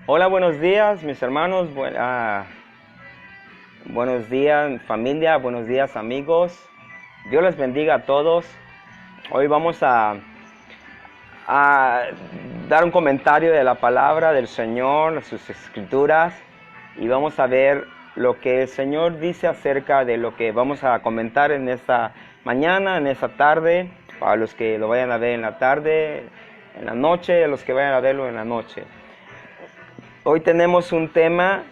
Hola, buenos días, mis hermanos. Buenos días, familia. Buenos días, amigos. Dios les bendiga a todos. Hoy vamos a dar un comentario de la palabra del Señor, de sus escrituras, y vamos a ver lo que el Señor dice acerca de lo que vamos a comentar en esta mañana, en esta tarde, para los que lo vayan a ver en la tarde, en la noche, los que vayan a verlo en la noche. Hoy tenemos un tema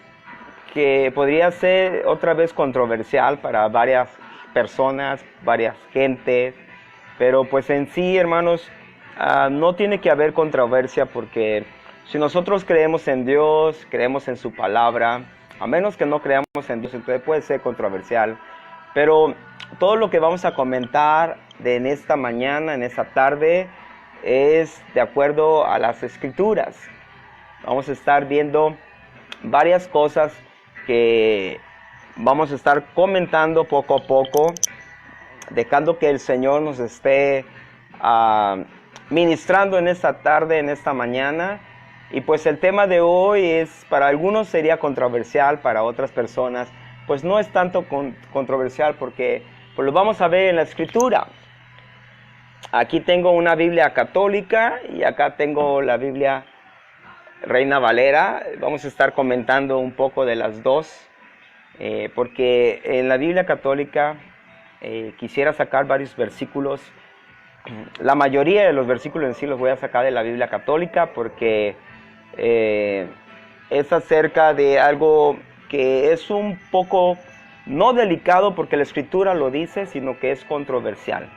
que podría ser otra vez controversial para varias personas, varias gentes, pero pues en sí, hermanos, no tiene que haber controversia, porque si nosotros creemos en Dios, creemos en su palabra, a menos que no creamos en Dios, entonces puede ser controversial. Pero todo lo que vamos a comentar en esta mañana, en esta tarde, es de acuerdo a las escrituras. Vamos a estar viendo varias cosas que vamos a estar comentando poco a poco, dejando que el Señor nos esté ministrando en esta tarde, en esta mañana. Y pues el tema de hoy para algunos sería controversial, para otras personas pues no es tanto controversial, porque pues lo vamos a ver en la escritura. Aquí tengo una Biblia católica y acá tengo la Biblia Reina Valera. Vamos a estar comentando un poco de las dos, porque en la Biblia católica quisiera sacar varios versículos. La mayoría de los versículos en sí los voy a sacar de la Biblia católica, porque es acerca de algo que es un poco, no delicado porque la escritura lo dice, sino que es controversial.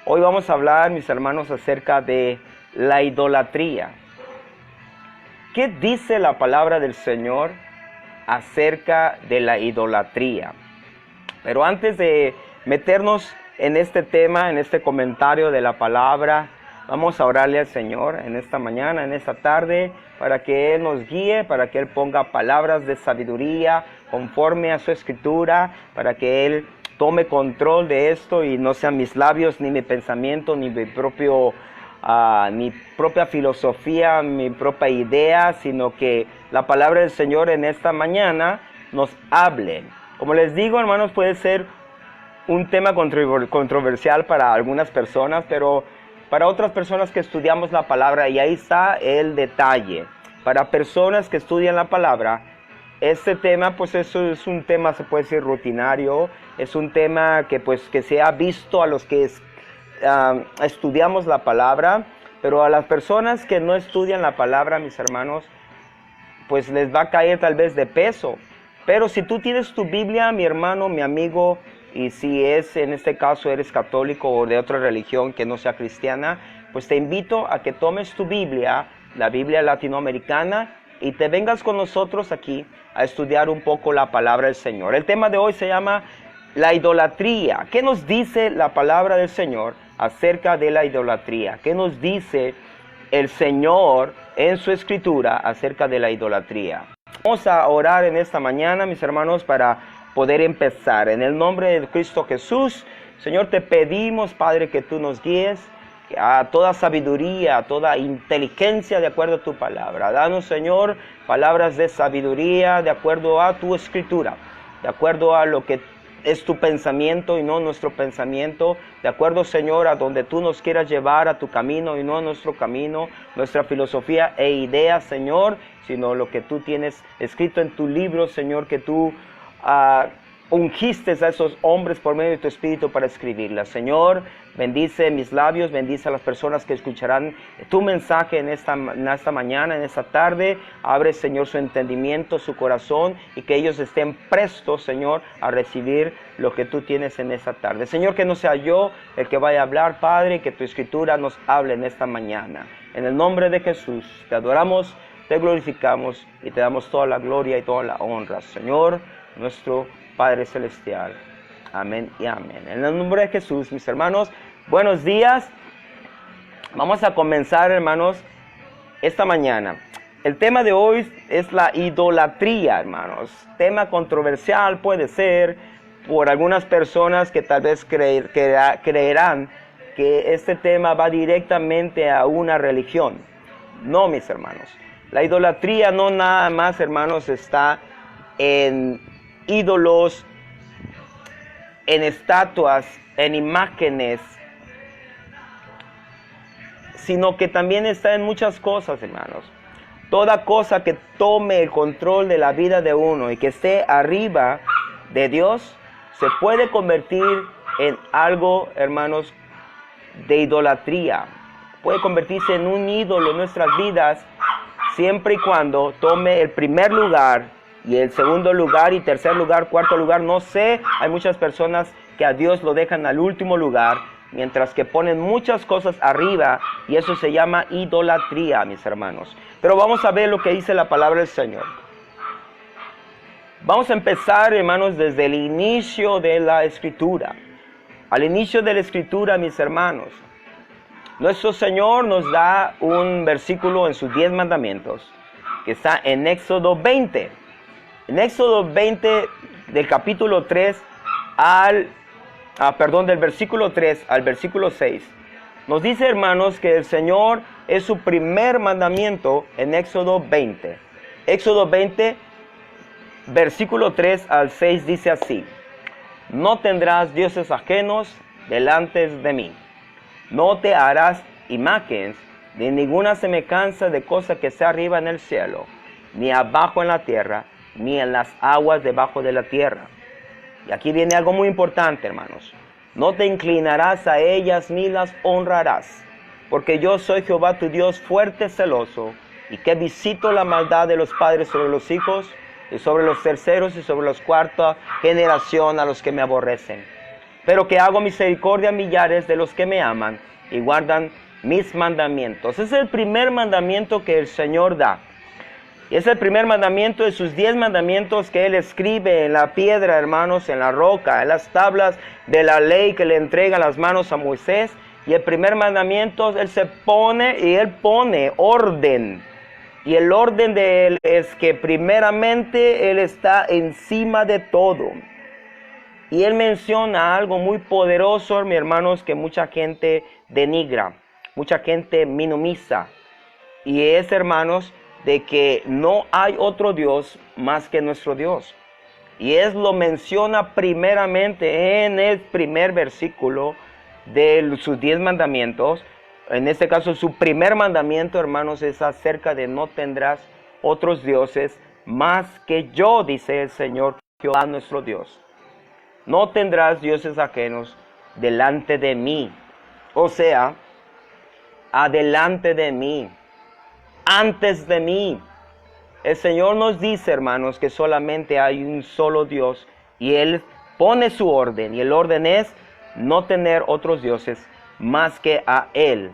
Hoy vamos a hablar, mis hermanos, acerca de la idolatría. ¿Qué dice la palabra del Señor acerca de la idolatría? Pero antes de meternos en este tema, en este comentario de la palabra, vamos a orarle al Señor en esta mañana, en esta tarde, para que Él nos guíe, para que Él ponga palabras de sabiduría conforme a su escritura, para que Él tome control de esto y no sean mis labios, ni mi pensamiento, ni mi propia filosofía, mi propia idea, sino que la palabra del Señor en esta mañana nos hable. Como les digo, hermanos, puede ser un tema controversial para algunas personas, pero para otras personas que estudiamos la palabra, y ahí está el detalle. Para personas que estudian la palabra, este tema, pues eso es un tema, se puede decir, rutinario. Es un tema que se ha visto a los que estudiamos la palabra, pero a las personas que no estudian la palabra, mis hermanos, pues les va a caer tal vez de peso. Pero si tú tienes tu Biblia, mi hermano, mi amigo, y si en este caso eres católico o de otra religión que no sea cristiana, pues te invito a que tomes tu Biblia, la Biblia latinoamericana, y te vengas con nosotros aquí a estudiar un poco la palabra del Señor. El tema de hoy se llama la idolatría. ¿Qué nos dice la palabra del Señor acerca de la idolatría? ¿Qué nos dice el Señor en su escritura acerca de la idolatría? Vamos a orar en esta mañana, mis hermanos, para poder empezar. En el nombre de Cristo Jesús, Señor, te pedimos, Padre, que tú nos guíes a toda sabiduría, a toda inteligencia de acuerdo a tu palabra. Danos, Señor, palabras de sabiduría de acuerdo a tu escritura, de acuerdo a lo que es tu pensamiento y no nuestro pensamiento, de acuerdo, Señor, a donde tú nos quieras llevar, a tu camino y no a nuestro camino, nuestra filosofía e ideas, Señor, sino lo que tú tienes escrito en tu libro, Señor, que tú ungiste a esos hombres por medio de tu Espíritu para escribirlas. Señor, bendice mis labios, bendice a las personas que escucharán tu mensaje en esta mañana, en esta tarde. Abre, Señor, su entendimiento, su corazón, y que ellos estén prestos, Señor, a recibir lo que tú tienes en esta tarde. Señor, que no sea yo el que vaya a hablar, Padre, que tu Escritura nos hable en esta mañana. En el nombre de Jesús, te adoramos, te glorificamos y te damos toda la gloria y toda la honra, Señor, nuestro Padre Celestial. Amén y amén. En el nombre de Jesús, mis hermanos, buenos días. Vamos a comenzar, hermanos, esta mañana. El tema de hoy es la idolatría, hermanos. Tema controversial puede ser por algunas personas que tal vez creerán que este tema va directamente a una religión. No, mis hermanos. La idolatría no nada más, hermanos, está en ídolos, en estatuas, en imágenes, sino que también está en muchas cosas, hermanos. Toda cosa que tome el control de la vida de uno y que esté arriba de Dios, se puede convertir en algo, hermanos, de idolatría. Puede convertirse en un ídolo en nuestras vidas, siempre y cuando tome el primer lugar, y el segundo lugar, y tercer lugar, cuarto lugar. No sé, hay muchas personas que a Dios lo dejan al último lugar, mientras que ponen muchas cosas arriba, y eso se llama idolatría, mis hermanos. Pero vamos a ver lo que dice la palabra del Señor. Vamos a empezar, hermanos, desde el inicio de la Escritura. Al inicio de la Escritura, mis hermanos, nuestro Señor nos da un versículo en sus 10 mandamientos, que está en Éxodo 20. En Éxodo 20, del capítulo 3 del versículo 3 al versículo 6, nos dice, hermanos, que el Señor es su primer mandamiento en Éxodo 20. Éxodo 20, versículo 3 al 6 dice así: no tendrás dioses ajenos delante de mí. No te harás imágenes de ninguna semejanza de cosa que sea arriba en el cielo, ni abajo en la tierra, ni en las aguas debajo de la tierra. Y aquí viene algo muy importante, hermanos. No te inclinarás a ellas ni las honrarás, porque yo soy Jehová tu Dios fuerte, celoso, y que visito la maldad de los padres sobre los hijos, y sobre los terceros y sobre los cuarta generación a los que me aborrecen. Pero que hago misericordia a millares de los que me aman y guardan mis mandamientos. Ese es el primer mandamiento que el Señor da. Y es el primer mandamiento de sus 10 mandamientos que Él escribe en la piedra, hermanos, en la roca, en las tablas de la ley que le entrega en las manos a Moisés. Y el primer mandamiento, Él se pone y Él pone orden. Y el orden de Él es que primeramente Él está encima de todo. Y Él menciona algo muy poderoso, mis hermanos, que mucha gente denigra, mucha gente minimiza. Y es, hermanos, de que no hay otro Dios más que nuestro Dios. Y Él lo menciona primeramente en el primer versículo de sus 10 mandamientos. En este caso, su primer mandamiento, hermanos, es acerca de no tendrás otros dioses más que yo, dice el Señor Jehová nuestro Dios. No tendrás dioses ajenos delante de mí. O sea, adelante de mí, antes de mí. El Señor nos dice, hermanos, que solamente hay un solo Dios y Él pone su orden. Y el orden es no tener otros dioses más que a Él,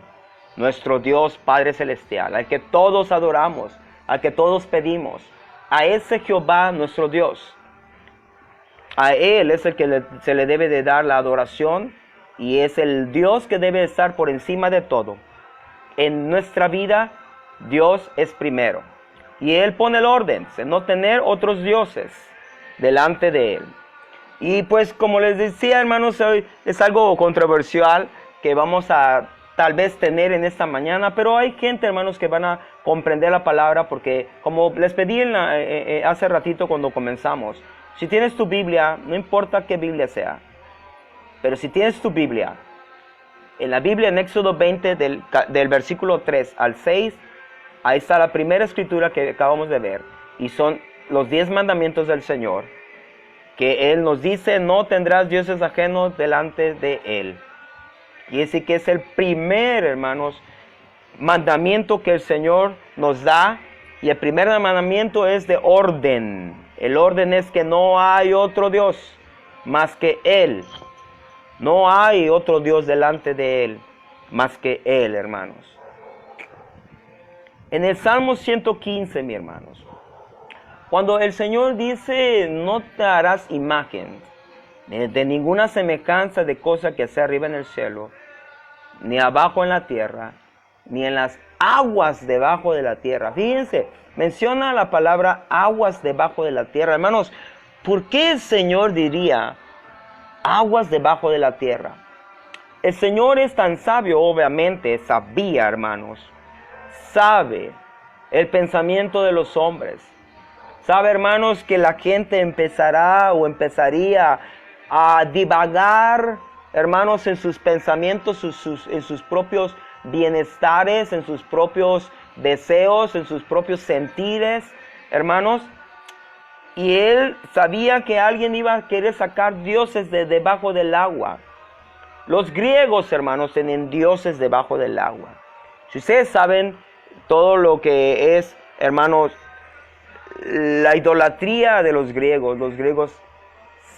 nuestro Dios Padre Celestial, al que todos adoramos, al que todos pedimos, a ese Jehová nuestro Dios. A Él es el que se le debe de dar la adoración y es el Dios que debe estar por encima de todo. En nuestra vida, Dios es primero. Y Él pone el orden, de no tener otros dioses delante de Él. Y pues como les decía, hermanos, hoy es algo controversial que vamos a tal vez tener en esta mañana, pero hay gente, hermanos, que van a comprender la palabra porque, como les pedí hace ratito cuando comenzamos, si tienes tu Biblia, no importa qué Biblia sea, pero si tienes tu Biblia, en la Biblia en Éxodo 20 del versículo 3 al 6, ahí está la primera escritura que acabamos de ver, y son los 10 mandamientos del Señor, que Él nos dice, no tendrás dioses ajenos delante de Él. Y ese que es el primer, hermanos, mandamiento que el Señor nos da. Y el primer mandamiento es de orden. El orden es que no hay otro Dios más que Él. No hay otro Dios delante de Él más que Él, hermanos. En el Salmo 115, mis hermanos, cuando el Señor dice, no te harás imagen de ninguna semejanza de cosa que sea arriba en el cielo, ni abajo en la tierra, ni en las aguas debajo de la tierra. Fíjense, menciona la palabra aguas debajo de la tierra. Hermanos, ¿por qué el Señor diría aguas debajo de la tierra? El Señor es tan sabio, obviamente, sabía, hermanos, sabe el pensamiento de los hombres. Sabe, hermanos, que la gente empezaría a divagar, hermanos, en sus pensamientos, en sus propios bienestares, en sus propios deseos, en sus propios sentires, hermanos. Y él sabía que alguien iba a querer sacar dioses de debajo del agua. Los griegos, hermanos, tenían dioses debajo del agua. Si ustedes saben todo lo que es, hermanos, la idolatría de los griegos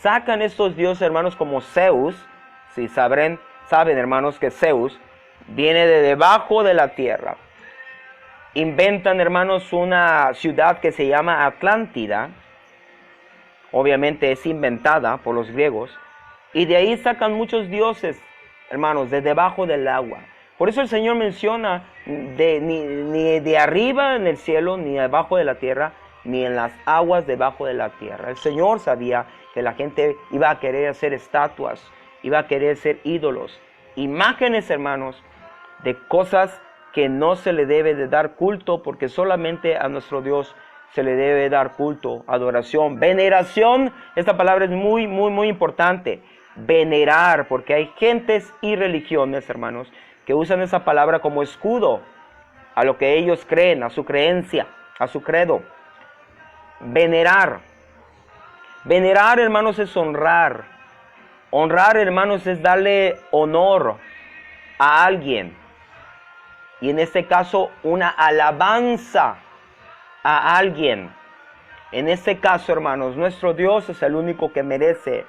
sacan estos dioses, hermanos, como Zeus. Si saben, hermanos, que Zeus viene de debajo de la tierra. Inventan, hermanos, una ciudad que se llama Atlántida. Obviamente es inventada por los griegos. Y de ahí sacan muchos dioses, hermanos, de debajo del agua. Por eso el Señor menciona ni de arriba en el cielo, ni debajo de la tierra, ni en las aguas debajo de la tierra. El Señor sabía que la gente iba a querer hacer estatuas, iba a querer ser ídolos, imágenes, hermanos, de cosas que no se le debe de dar culto, porque solamente a nuestro Dios se le debe dar culto, adoración, veneración. Esta palabra es muy, muy, muy importante. Venerar, porque hay gentes y religiones, hermanos, que usan esa palabra como escudo a lo que ellos creen, a su creencia, a su credo. Venerar. Venerar, hermanos, es honrar. Honrar, hermanos, es darle honor a alguien. Y en este caso, una alabanza a alguien. En este caso, hermanos, nuestro Dios es el único que merece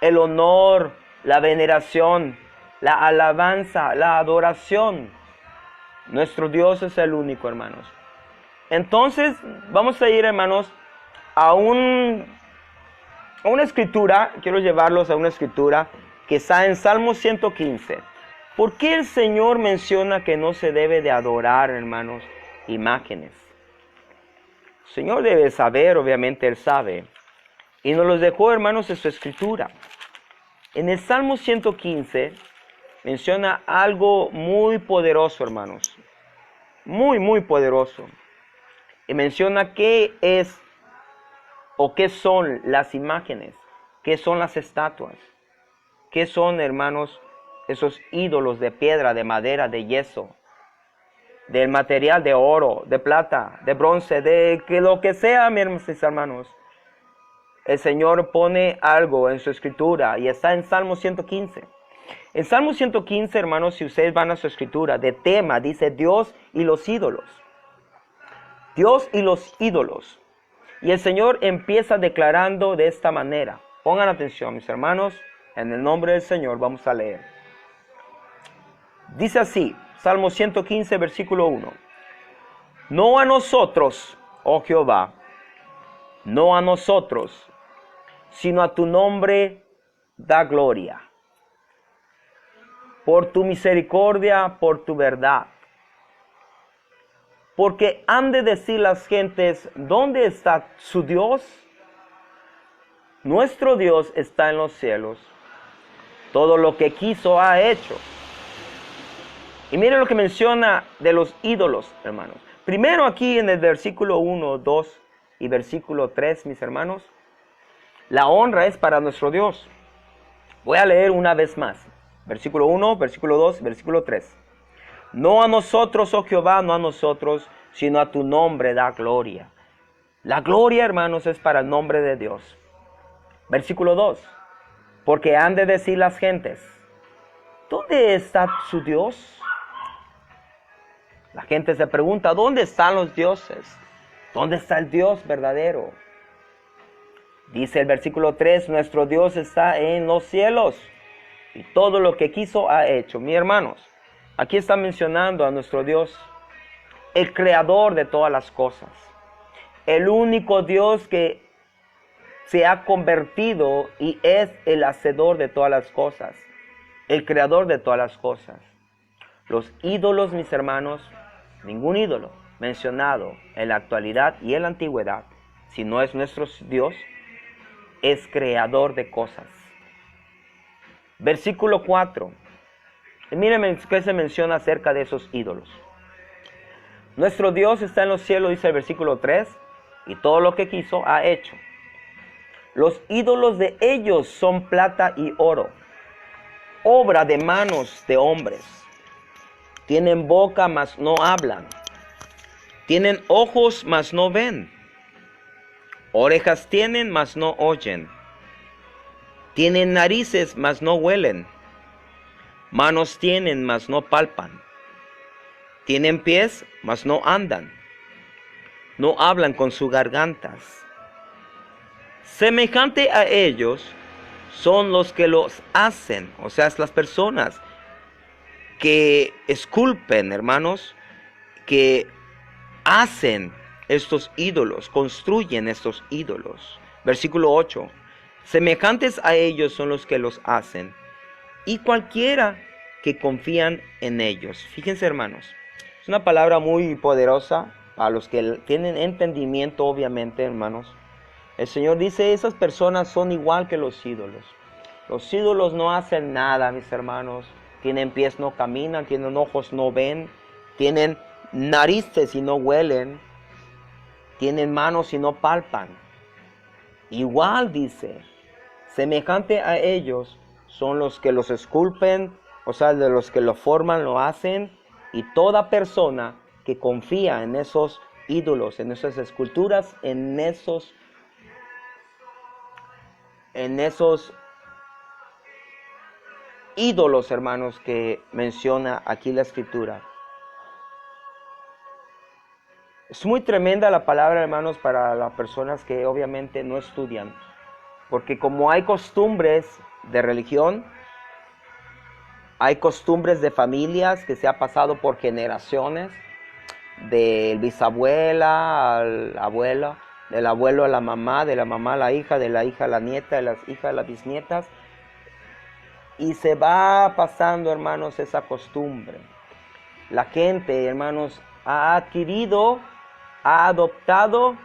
el honor, la veneración, la alabanza, la adoración. Nuestro Dios es el único, hermanos. Entonces, vamos a ir, hermanos, a una escritura. Quiero llevarlos a una escritura que está en Salmo 115. ¿Por qué el Señor menciona que no se debe de adorar, hermanos, imágenes? El Señor debe saber, obviamente Él sabe. Y nos los dejó, hermanos, en su escritura. En el Salmo 115 menciona algo muy poderoso, hermanos. Muy, muy poderoso. Y menciona qué es o qué son las imágenes, qué son las estatuas, qué son, hermanos, esos ídolos de piedra, de madera, de yeso, del material de oro, de plata, de bronce, de que lo que sea, mis hermanos. El Señor pone algo en su escritura y está en Salmo 115. En Salmo 115, hermanos, si ustedes van a su escritura, de tema dice Dios y los ídolos. Dios y los ídolos. Y el Señor empieza declarando de esta manera. Pongan atención, mis hermanos, en el nombre del Señor vamos a leer. Dice así, Salmo 115, versículo 1. No a nosotros, oh Jehová, no a nosotros, sino a tu nombre da gloria. Por tu misericordia, por tu verdad. Porque han de decir las gentes, ¿dónde está su Dios? Nuestro Dios está en los cielos. Todo lo que quiso ha hecho. Y miren lo que menciona de los ídolos, hermanos. Primero aquí en el versículo 1, 2 y versículo 3, mis hermanos. La honra es para nuestro Dios. Voy a leer una vez más. Versículo 1, versículo 2, versículo 3. No a nosotros, oh Jehová, no a nosotros, sino a tu nombre da gloria. La gloria, hermanos, es para el nombre de Dios. Versículo 2. Porque han de decir las gentes, ¿dónde está su Dios? La gente se pregunta, ¿dónde están los dioses? ¿Dónde está el Dios verdadero? Dice el versículo 3, nuestro Dios está en los cielos y todo lo que quiso ha hecho. Mis hermanos, aquí está mencionando a nuestro Dios, el creador de todas las cosas. El único Dios que se ha convertido y es el hacedor de todas las cosas. El creador de todas las cosas. Los ídolos, mis hermanos, ningún ídolo mencionado en la actualidad y en la antigüedad, si no es nuestro Dios, es creador de cosas. Versículo 4. Y miren qué se menciona acerca de esos ídolos. Nuestro Dios está en los cielos, dice el versículo 3, y todo lo que quiso ha hecho. Los ídolos de ellos son plata y oro, obra de manos de hombres. Tienen boca, mas no hablan. Tienen ojos, mas no ven. Orejas tienen, mas no oyen. Tienen narices, mas no huelen. Manos tienen, mas no palpan. Tienen pies, mas no andan. No hablan con sus gargantas. Semejante a ellos son los que los hacen, o sea, las personas que esculpen, hermanos, que hacen estos ídolos, construyen estos ídolos. Versículo 8. Semejantes a ellos son los que los hacen, y cualquiera que confían en ellos. Fíjense, hermanos, es una palabra muy poderosa para los que tienen entendimiento, obviamente, hermanos. El Señor dice, esas personas son igual que los ídolos. Los ídolos no hacen nada, mis hermanos. Tienen pies, no caminan. Tienen ojos, no ven. Tienen narices y no huelen. Tienen manos y no palpan. Igual dice, semejante a ellos son los que los esculpen, o sea, de los que lo forman, lo hacen. Y toda persona que confía en esos ídolos, en esas esculturas, en esos ídolos, hermanos, que menciona aquí la Escritura. Es muy tremenda la palabra, hermanos, para las personas que obviamente no estudian. Porque como hay costumbres de religión, hay costumbres de familias que se ha pasado por generaciones, del bisabuela al abuelo, del abuelo a la mamá, de la mamá a la hija, de la hija a la nieta, de la hija a las bisnietas. Y se va pasando, hermanos, esa costumbre. La gente, hermanos, ha adquirido, ha adoptado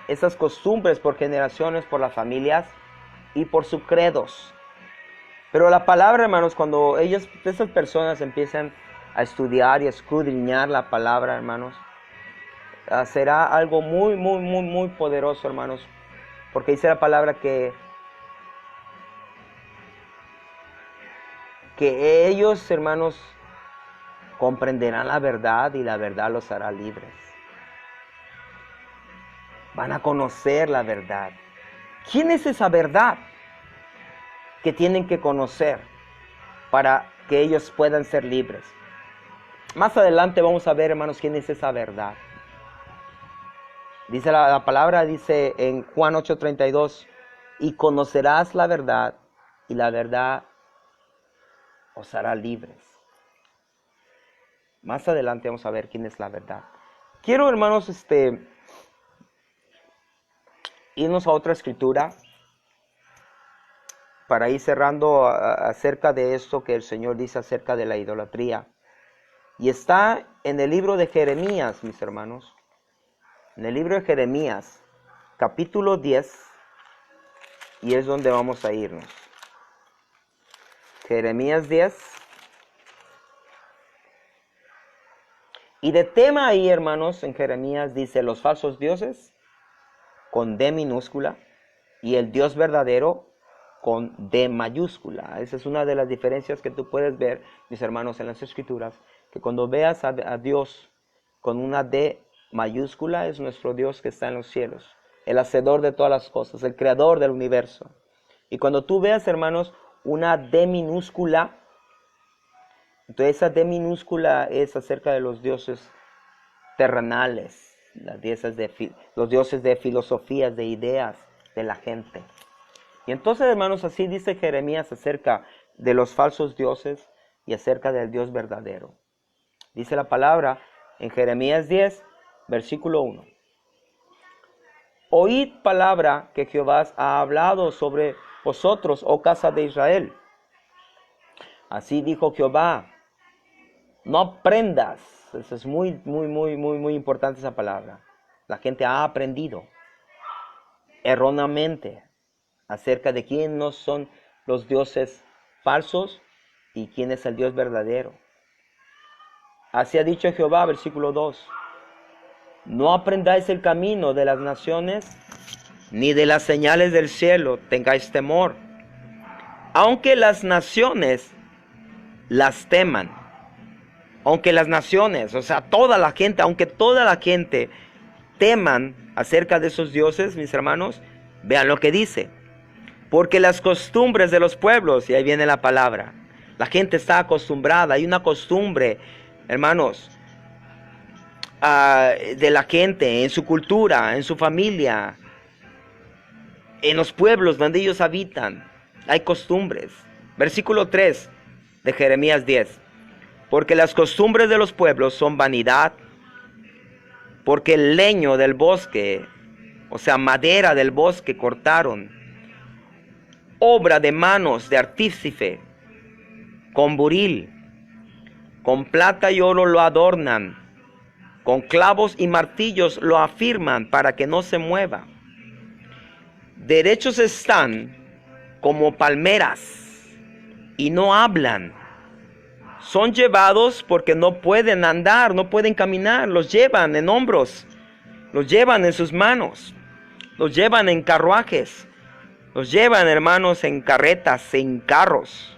esas costumbres por generaciones, por las familias y por sus credos. Pero la palabra, hermanos, cuando esas personas empiezan a estudiar y a escudriñar la palabra, hermanos, será algo muy, muy, muy, muy poderoso, hermanos. Porque dice la palabra que ellos, hermanos, comprenderán la verdad y la verdad los hará libres. Van a conocer la verdad. ¿Quién es esa verdad que tienen que conocer para que ellos puedan ser libres? Más adelante vamos a ver, hermanos, quién es esa verdad. Dice la palabra, dice en Juan 8:32, y conocerás la verdad, y la verdad os hará libres. Más adelante vamos a ver quién es la verdad. Quiero, hermanos, irnos a otra escritura para ir cerrando acerca de esto que el Señor dice acerca de la idolatría. Y está en el libro de Jeremías, mis hermanos. En el libro de Jeremías, capítulo 10, y es donde vamos a irnos. Jeremías 10. Y de tema ahí, hermanos, en Jeremías dice los falsos dioses con D minúscula y el Dios verdadero con D mayúscula. Esa es una de las diferencias que tú puedes ver, mis hermanos, en las Escrituras, que cuando veas a Dios con una D mayúscula es nuestro Dios que está en los cielos, el hacedor de todas las cosas, el creador del universo. Y cuando tú veas, hermanos, una D minúscula, entonces esa D minúscula es acerca de los dioses terrenales, los dioses de filosofías, de ideas de la gente. Y entonces, hermanos, así dice Jeremías acerca de los falsos dioses y acerca del Dios verdadero. Dice la palabra en Jeremías 10, versículo 1. Oíd palabra que Jehová ha hablado sobre vosotros, oh casa de Israel. Así dijo Jehová, no aprendas. Eso es muy, muy, muy, muy, muy importante esa palabra. La gente ha aprendido erróneamente acerca de quién no son los dioses falsos y quién es el Dios verdadero. Así ha dicho Jehová, versículo 2. No aprendáis el camino de las naciones, ni de las señales del cielo tengáis temor. Aunque las naciones las teman, aunque las naciones, o sea, toda la gente, aunque toda la gente teman acerca de esos dioses, mis hermanos, vean lo que dice. Porque las costumbres de los pueblos, y ahí viene la palabra, la gente está acostumbrada, hay una costumbre, hermanos, de la gente, en su cultura, en su familia, en los pueblos donde ellos habitan, hay costumbres. Versículo 3 de Jeremías 10. Porque las costumbres de los pueblos son vanidad, porque el leño del bosque, o sea, madera del bosque cortaron, obra de manos de artífice, con buril, con plata y oro lo adornan, con clavos y martillos lo afirman para que no se mueva. Derechos están como palmeras y no hablan. Son llevados porque no pueden andar, no pueden caminar. Los llevan en hombros, los llevan en sus manos, los llevan en carruajes, los llevan, hermanos, en carretas, en carros.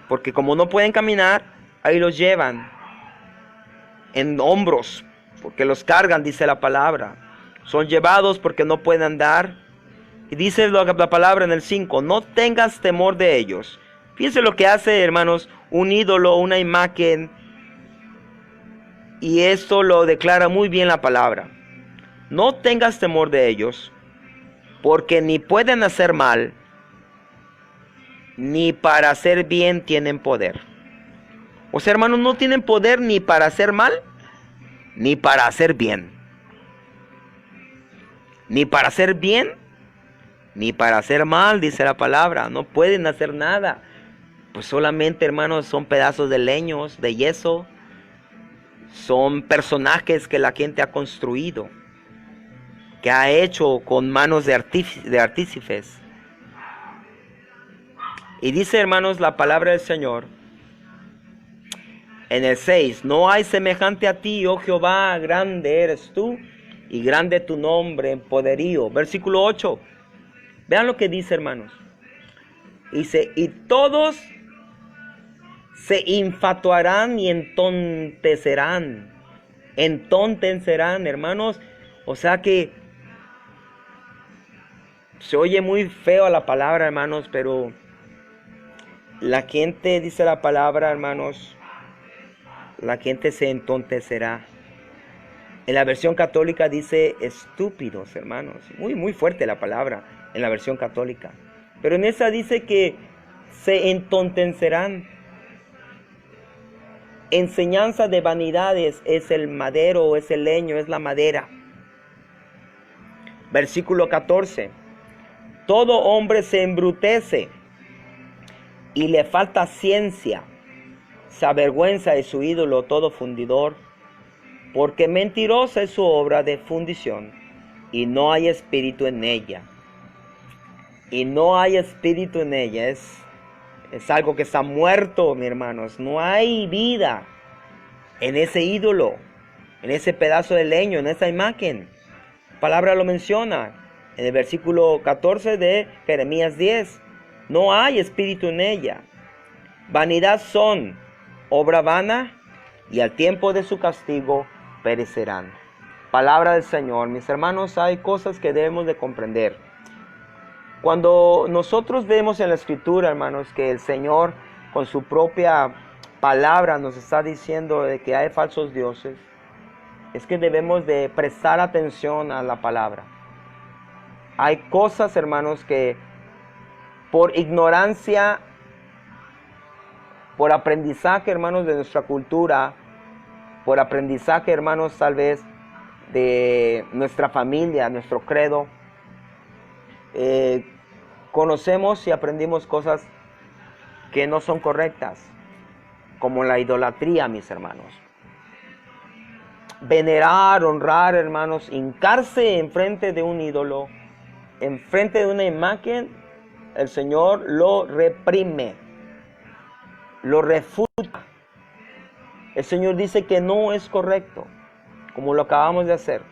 Porque como no pueden caminar, ahí los llevan en hombros, porque los cargan, dice la palabra. Son llevados porque no pueden andar. Y dice la palabra en el 5, no tengas temor de ellos. Fíjense lo que hace, hermanos, un ídolo, una imagen. Y esto lo declara muy bien la palabra. No tengas temor de ellos, porque ni pueden hacer mal, ni para hacer bien tienen poder. O sea, hermanos, no tienen poder ni para hacer mal, ni para hacer bien. Ni para hacer bien, ni para hacer mal, dice la palabra. No pueden hacer nada. Pues solamente, hermanos, son pedazos de leños, de yeso. Son personajes que la gente ha construido, que ha hecho con manos de artífices. Y dice, hermanos, la palabra del Señor en el 6, no hay semejante a ti, oh Jehová, grande eres tú y grande tu nombre en poderío. Versículo 8, vean lo que dice, hermanos. Dice, y todos se infatuarán y entontecerán. Entontecerán, hermanos. O sea que se oye muy feo la palabra, hermanos, pero la gente, dice la palabra, hermanos, la gente se entontecerá. En la versión católica dice estúpidos, hermanos. Muy, muy fuerte la palabra en la versión católica. Pero en esa dice que se entontecerán. Enseñanza de vanidades es el madero, es el leño, es la madera. Versículo 14. Todo hombre se embrutece y le falta ciencia. Se avergüenza de su ídolo todo fundidor, porque mentirosa es su obra de fundición y no hay espíritu en ella. Y no hay espíritu en ella. Es algo que está muerto, mis hermanos. No hay vida en ese ídolo, en ese pedazo de leño, en esa imagen. La palabra lo menciona en el versículo 14 de Jeremías 10. No hay espíritu en ella. Vanidad son, obra vana, y al tiempo de su castigo perecerán. Palabra del Señor. Mis hermanos, hay cosas que debemos de comprender. Cuando nosotros vemos en la Escritura, hermanos, que el Señor con su propia palabra nos está diciendo de que hay falsos dioses, es que debemos de prestar atención a la palabra. Hay cosas, hermanos, que por ignorancia, por aprendizaje, hermanos, de nuestra cultura, por aprendizaje, hermanos, tal vez de nuestra familia, nuestro credo, conocemos y aprendimos cosas que no son correctas, como la idolatría, mis hermanos. Venerar, honrar, hermanos, hincarse enfrente de un ídolo, enfrente de una imagen, el Señor lo reprime, lo refuta. El Señor dice que no es correcto, como lo acabamos de hacer.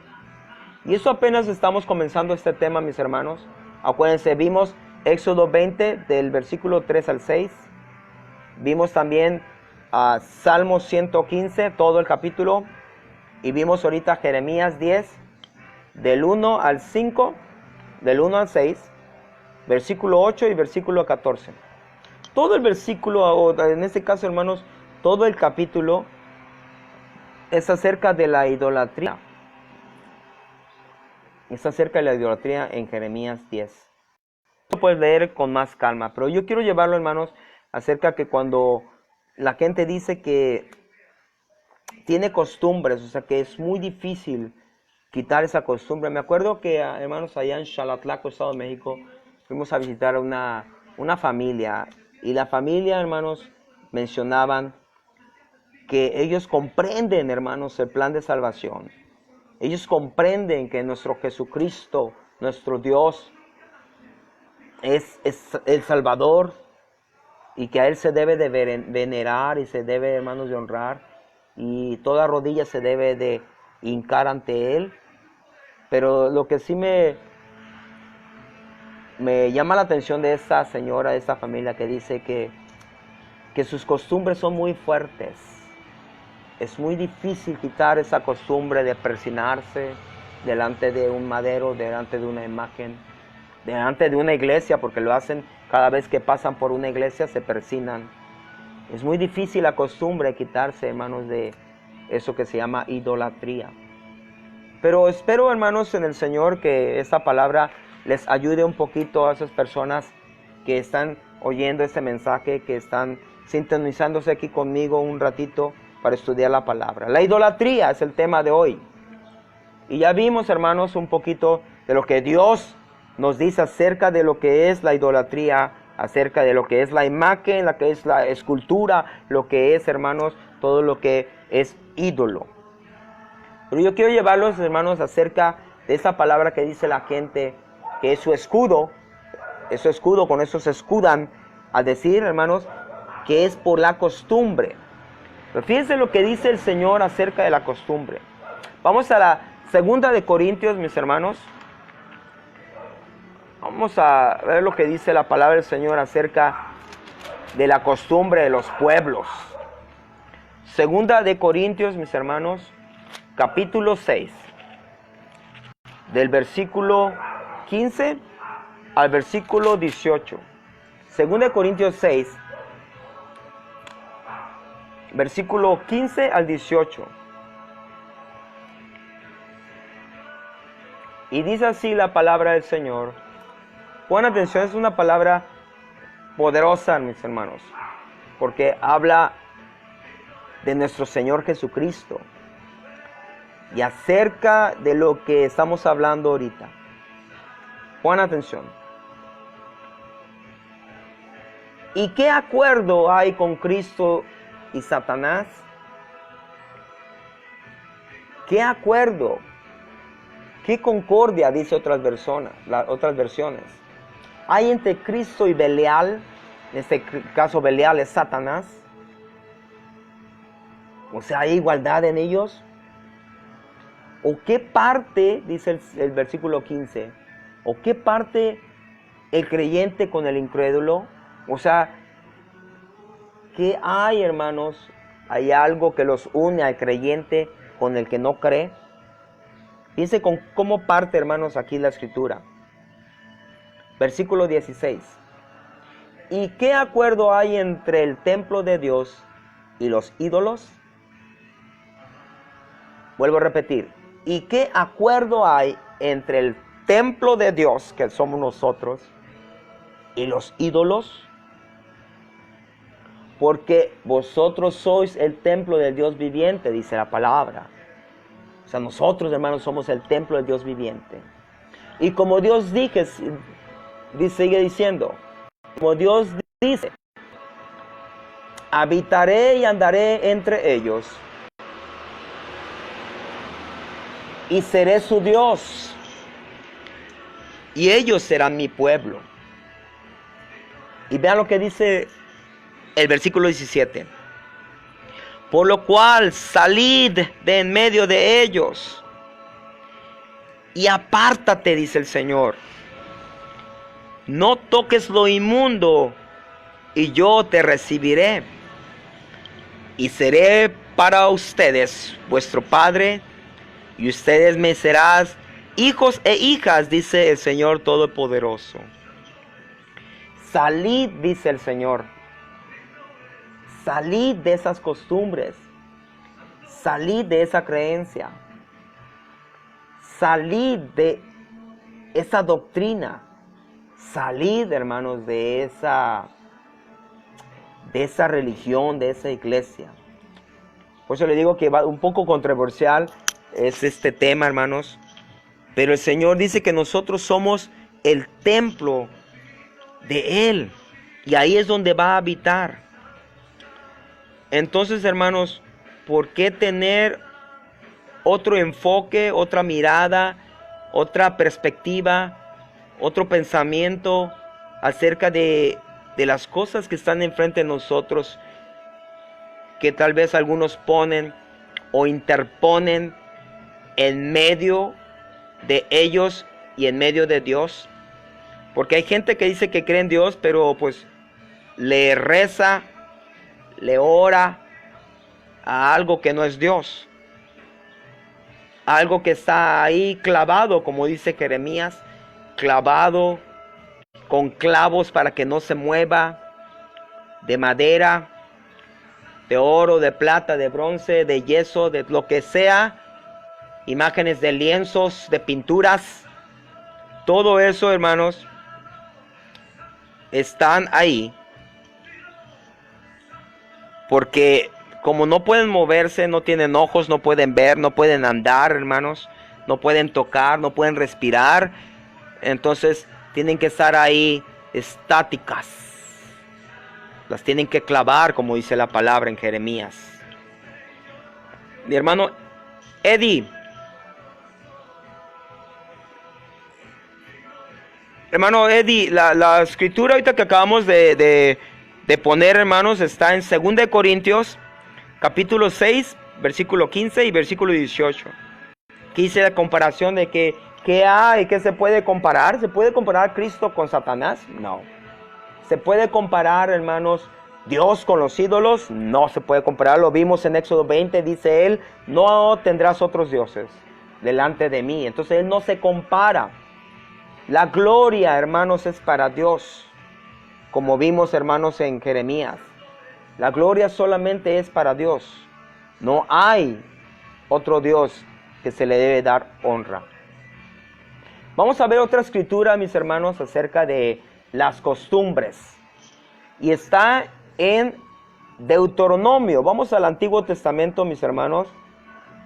Y eso apenas estamos comenzando este tema, mis hermanos. Acuérdense, vimos Éxodo 20 del versículo 3 al 6. Vimos también Salmo 115, todo el capítulo. Y vimos ahorita Jeremías 10, del 1 al 5, del 1 al 6, versículo 8 y versículo 14. Todo el versículo, o en este caso, hermanos, todo el capítulo es acerca de la idolatría. Es acerca de la idolatría en Jeremías 10. Lo puedes leer con más calma, pero yo quiero llevarlo, hermanos, acerca que cuando la gente dice que tiene costumbres, o sea que es muy difícil quitar esa costumbre. Me acuerdo que, hermanos, allá en Xalatlaco, Estado de México, fuimos a visitar una familia, y la familia, hermanos, mencionaban que ellos comprenden, hermanos, el plan de salvación. Ellos comprenden que nuestro Jesucristo, nuestro Dios, es el Salvador, y que a Él se debe de venerar y se debe, hermanos, de honrar, y toda rodilla se debe de hincar ante Él. Pero lo que sí me llama la atención de esta señora, de esta familia, que dice que sus costumbres son muy fuertes. Es muy difícil quitar esa costumbre de persinarse delante de un madero, delante de una imagen, delante de una iglesia, porque lo hacen cada vez que pasan por una iglesia, se persinan. Es muy difícil la costumbre de quitarse, hermanos, de eso que se llama idolatría. Pero espero, hermanos, en el Señor, que esta palabra les ayude un poquito a esas personas que están oyendo este mensaje, que están sintonizándose aquí conmigo un ratito para estudiar la palabra. La idolatría es el tema de hoy. Y ya vimos, hermanos, un poquito de lo que Dios nos dice acerca de lo que es la idolatría, acerca de lo que es la imagen, lo que es la escultura, lo que es, hermanos, todo lo que es ídolo. Pero yo quiero llevarlos, hermanos, acerca de esa palabra que dice la gente, que es su escudo, con eso se escudan al decir, hermanos, que es por la costumbre. Pero fíjense lo que dice el Señor acerca de la costumbre. Vamos a la segunda de Corintios, mis hermanos. Vamos a ver lo que dice la palabra del Señor acerca de la costumbre de los pueblos. Segunda de Corintios, mis hermanos, capítulo 6, del versículo 15 al versículo 18. Segunda de Corintios 6, versículo 15 al 18. Y dice así la palabra del Señor. Pon atención, es una palabra poderosa, mis hermanos, porque habla de nuestro Señor Jesucristo y acerca de lo que estamos hablando ahorita. Pon atención. ¿Y qué acuerdo hay con Cristo y Satanás? ¿Qué acuerdo? ¿Qué concordia? Dice otras versiones. ¿Hay entre Cristo y Belial? En este caso Belial es Satanás. O sea, ¿hay igualdad en ellos? ¿O qué parte, dice el versículo 15, o qué parte el creyente con el incrédulo? O sea, ¿qué hay, hermanos? ¿Hay algo que los une al creyente con el que no cree? Fíjense con cómo parte, hermanos, aquí la escritura. Versículo 16. ¿Y qué acuerdo hay entre el templo de Dios y los ídolos? Vuelvo a repetir. ¿Y qué acuerdo hay entre el templo de Dios, que somos nosotros, y los ídolos? Porque vosotros sois el templo del Dios viviente, dice la palabra. O sea, nosotros, hermanos, somos el templo del Dios viviente. Y como Dios sigue diciendo, como Dios dice, habitaré y andaré entre ellos, y seré su Dios, y ellos serán mi pueblo. Y vean lo que dice el versículo 17. Por lo cual salid de en medio de ellos y apártate, dice el Señor. No toques lo inmundo, y yo te recibiré. Y seré para ustedes vuestro Padre, y ustedes me serán hijos e hijas, dice el Señor Todopoderoso. Salid, dice el Señor. Salid de esas costumbres. Salid de esa creencia. Salid de esa doctrina. Salid, hermanos, de esa religión, de esa iglesia. Por eso le digo que va un poco controversial es este tema, hermanos. Pero el Señor dice que nosotros somos el templo de Él. Y ahí es donde va a habitar. Entonces, hermanos, ¿por qué tener otro enfoque, otra mirada, otra perspectiva, otro pensamiento acerca de las cosas que están enfrente de nosotros, que tal vez algunos ponen o interponen en medio de ellos y en medio de Dios? Porque hay gente que dice que cree en Dios, pero pues le reza, le ora a algo que no es Dios. Algo que está ahí clavado, como dice Jeremías, clavado con clavos para que no se mueva, de madera, de oro, de plata, de bronce, de yeso, de lo que sea, imágenes de lienzos, de pinturas. Todo eso, hermanos, están ahí porque como no pueden moverse, no tienen ojos, no pueden ver, no pueden andar, hermanos, no pueden tocar, no pueden respirar, entonces tienen que estar ahí estáticas. Las tienen que clavar, como dice la palabra en Jeremías. Mi hermano Eddie. Hermano Eddie, la escritura ahorita que acabamos de poner, hermanos, está en 2 Corintios, capítulo 6, versículo 15 y versículo 18. Aquí dice la comparación de que ¿qué hay? ¿Qué se puede comparar? ¿Se puede comparar Cristo con Satanás? No. ¿Se puede comparar, hermanos, Dios con los ídolos? No se puede comparar. Lo vimos en Éxodo 20, dice él, no tendrás otros dioses delante de mí. Entonces él no se compara. La gloria, hermanos, es para Dios. Como vimos, hermanos, en Jeremías. La gloria solamente es para Dios. No hay otro Dios que se le debe dar honra. Vamos a ver otra escritura, mis hermanos, acerca de las costumbres. Y está en Deuteronomio. Vamos al Antiguo Testamento, mis hermanos.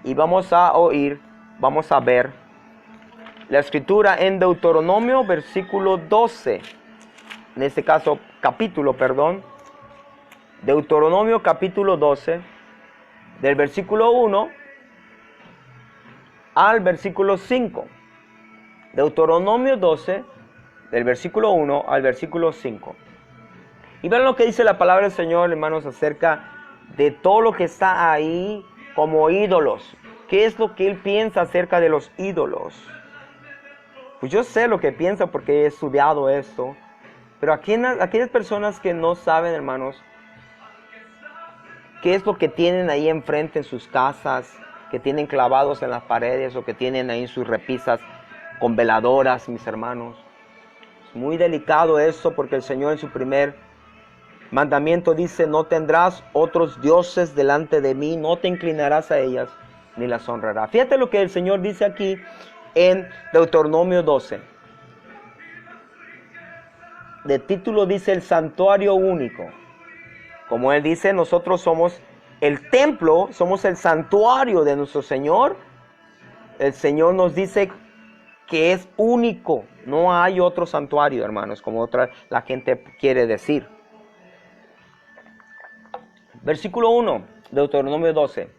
Y vamos a ver la escritura en Deuteronomio, versículo 12. En este caso, capítulo, perdón. Deuteronomio, capítulo 12. Del versículo 1 al versículo 5. Deuteronomio 12, del versículo 1 al versículo 5. Y vean lo que dice la palabra del Señor, hermanos, acerca de todo lo que está ahí como ídolos. ¿Qué es lo que Él piensa acerca de los ídolos? Pues yo sé lo que piensa porque he estudiado esto. Pero aquellas personas que no saben, hermanos, qué es lo que tienen ahí enfrente en sus casas, que tienen clavados en las paredes o que tienen ahí en sus repisas con veladoras, mis hermanos. Es muy delicado eso porque el Señor en su primer mandamiento dice, no tendrás otros dioses delante de mí, no te inclinarás a ellas ni las honrarás. Fíjate lo que el Señor dice aquí en Deuteronomio 12. De título dice el santuario único. Como Él dice, nosotros somos el templo, somos el santuario de nuestro Señor. El Señor nos dice que es único. No hay otro santuario, hermanos, como la gente quiere decir. Versículo 1, Deuteronomio 12.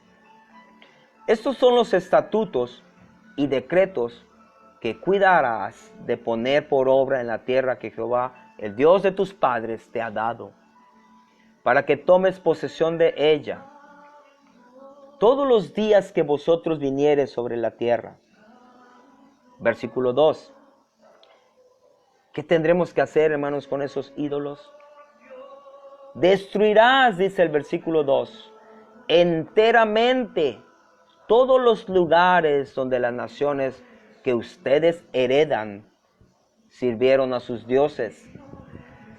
Estos son los estatutos y decretos que cuidarás de poner por obra en la tierra que Jehová, el Dios de tus padres, te ha dado, para que tomes posesión de ella todos los días que vosotros viniereis sobre la tierra, Versículo 2. ¿Qué tendremos que hacer, hermanos, con esos ídolos? Destruirás, dice el versículo 2, enteramente todos los lugares donde las naciones que ustedes heredan sirvieron a sus dioses,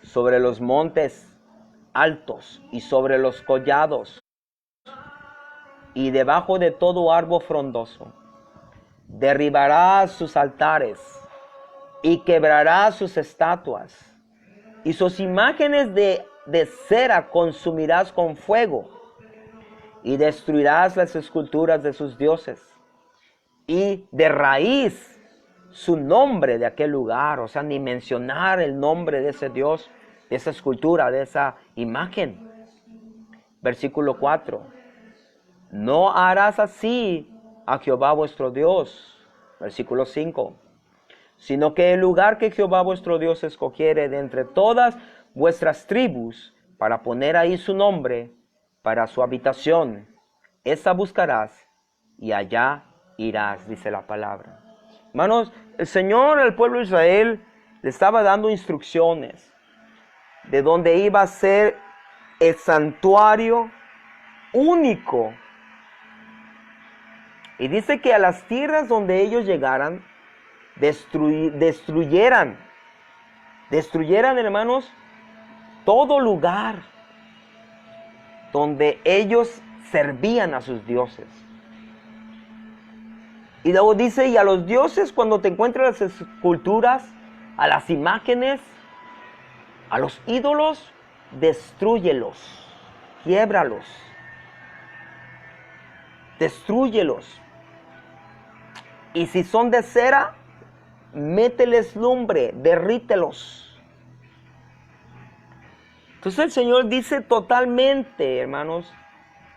sobre los montes altos y sobre los collados y debajo de todo árbol frondoso. Derribarás sus altares y quebrarás sus estatuas y sus imágenes de cera consumirás con fuego y destruirás las esculturas de sus dioses y de raíz su nombre de aquel lugar, o sea, ni mencionar el nombre de ese Dios, de esa escultura, de esa imagen. Versículo 4. No harás así a Jehová vuestro Dios. Versículo 5. Sino que el lugar que Jehová vuestro Dios escogiere de entre todas vuestras tribus, para poner ahí su nombre, para su habitación, esa buscarás y allá irás, dice la palabra. Hermanos, el Señor al pueblo de Israel le estaba dando instrucciones de dónde iba a ser el santuario único. Y dice que a las tierras donde ellos llegaran, destruyeran, hermanos, todo lugar donde ellos servían a sus dioses. Y luego dice, y a los dioses, cuando te encuentres las esculturas, a las imágenes, a los ídolos, destrúyelos, quiébralos, destrúyelos. Y si son de cera, mételes lumbre, derrítelos. Entonces el Señor dice totalmente, hermanos,